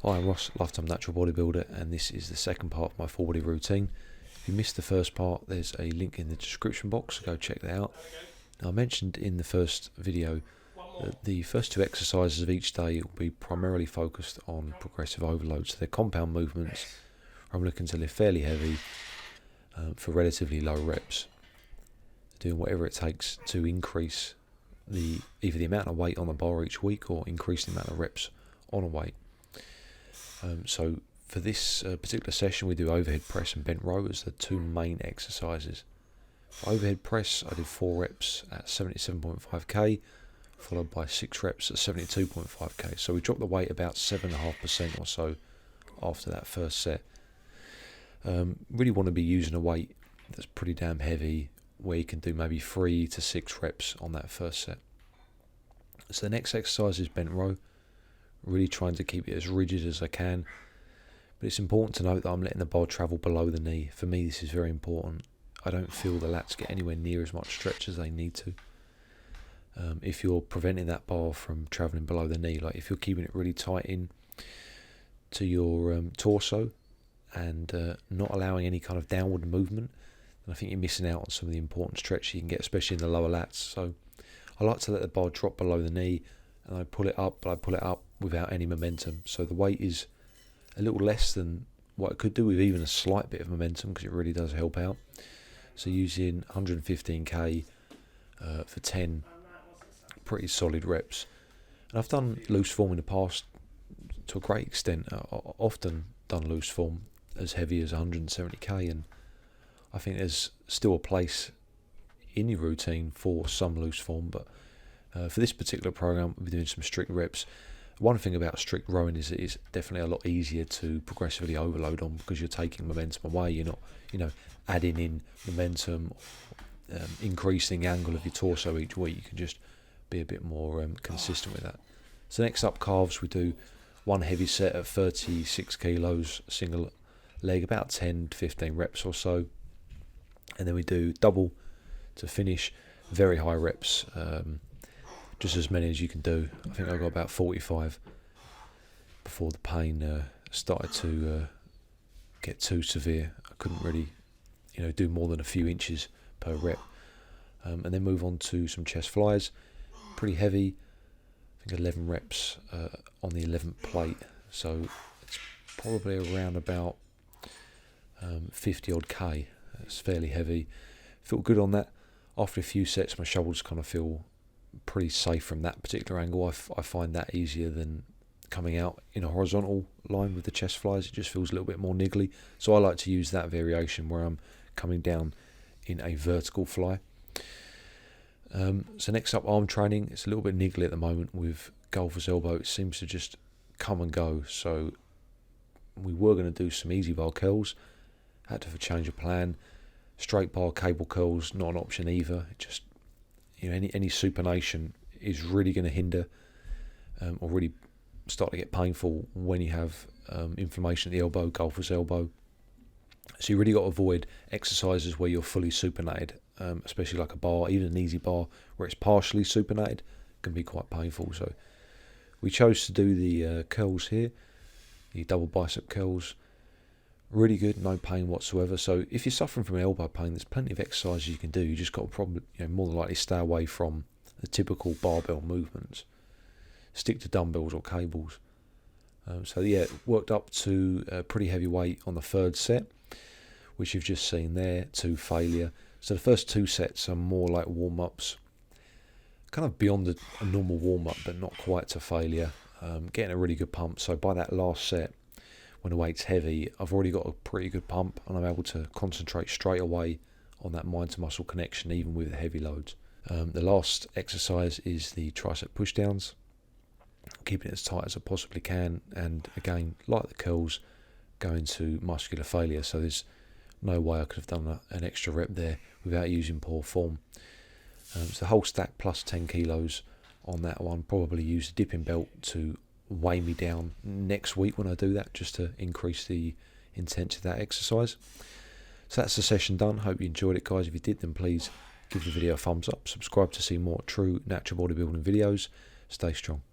Hi, I'm Ross, Lifetime Natural Bodybuilder, and this is the second part of my full body routine. If you missed the first part, there's a link in the description box, so go check that out. Now, I mentioned in the first video that the first two exercises of each day will be primarily focused on progressive overload. So they're compound movements. I'm looking to lift fairly heavy for relatively low reps, doing whatever it takes to increase either the amount of weight on the bar each week or increase the amount of reps on a weight. So for this particular session, we do overhead press and bent row as the two main exercises. For overhead press, I did 4 reps at 77.5k, followed by 6 reps at 72.5k. So we dropped the weight about 7.5% or so after that first set. Really want to be using a weight that's pretty damn heavy, where you can do maybe 3 to 6 reps on that first set. So the next exercise is bent row. Really trying to keep it as rigid as I can, but it's important to note that I'm letting the bar travel below the knee. For me, this is very important. I don't feel the lats get anywhere near as much stretch as they need to. If you're preventing that bar from traveling below the knee, like if you're keeping it really tight in to your torso and not allowing any kind of downward movement, then I think you're missing out on some of the important stretch you can get, especially in the lower lats. So I like to let the bar drop below the knee, and I pull it up, but I pull it up without any momentum. So the weight is a little less than what it could do with even a slight bit of momentum, because it really does help out. So using 115k for 10 pretty solid reps. And I've done loose form in the past to a great extent. Often done loose form as heavy as 170k, and I think there's still a place in your routine for some loose form, but for this particular program, we'll be doing some strict reps. One thing about strict rowing is it's definitely a lot easier to progressively overload on, because you're taking momentum away. You're not, adding in momentum, increasing the angle of your torso each week. You can just be a bit more consistent with that. So next up, calves. We do one heavy set of 36 kilos, single leg, about 10 to 15 reps or so. And then we do double to finish, very high reps. Just as many as you can do. I think I got about 45 before the pain started to get too severe. I couldn't really, do more than a few inches per rep. And then move on to some chest flies, pretty heavy. I think 11 reps on the 11th plate. So it's probably around about 50 odd K. It's fairly heavy. Feel good on that. After a few sets, my shoulders kind of feel pretty safe from that particular angle. I find that easier than coming out in a horizontal line with the chest flies. It just feels a little bit more niggly. So I like to use that variation where I'm coming down in a vertical fly. So next up, arm training. It's a little bit niggly at the moment with golfer's elbow. It seems to just come and go. So we were going to do some easy bar curls. Had to change of plan. Straight bar cable curls, not an option either. It just, any supination is really going to hinder or really start to get painful when you have inflammation at the elbow, golfer's elbow. So you really got to avoid exercises where you're fully supinated, especially like a bar, even an easy bar where it's partially supinated can be quite painful. So we chose to do the curls here, the double bicep curls. Really good, no pain whatsoever. So if you're suffering from elbow pain, there's plenty of exercises you can do. You just got to probably, more than likely stay away from the typical barbell movements. Stick to dumbbells or cables. Worked up to a pretty heavy weight on the third set, which you've just seen there, to failure. So the first 2 sets are more like warm-ups, kind of beyond a normal warm-up, but not quite to failure. Getting a really good pump. So by that last set, when the weight's heavy, I've already got a pretty good pump, and I'm able to concentrate straight away on that mind-to-muscle connection, even with the heavy loads. The last exercise is the Tricep Push-Downs, keeping it as tight as I possibly can, and again, like the curls, going to muscular failure. So there's no way I could have done an extra rep there without using poor form. So the whole stack plus 10 kilos on that one. Probably use a dipping belt to weigh me down next week when I do that, just to increase the intensity of that exercise. So that's the session done. Hope you enjoyed it, guys. If you did, then please give the video a thumbs up, subscribe to see more true natural bodybuilding videos. Stay strong.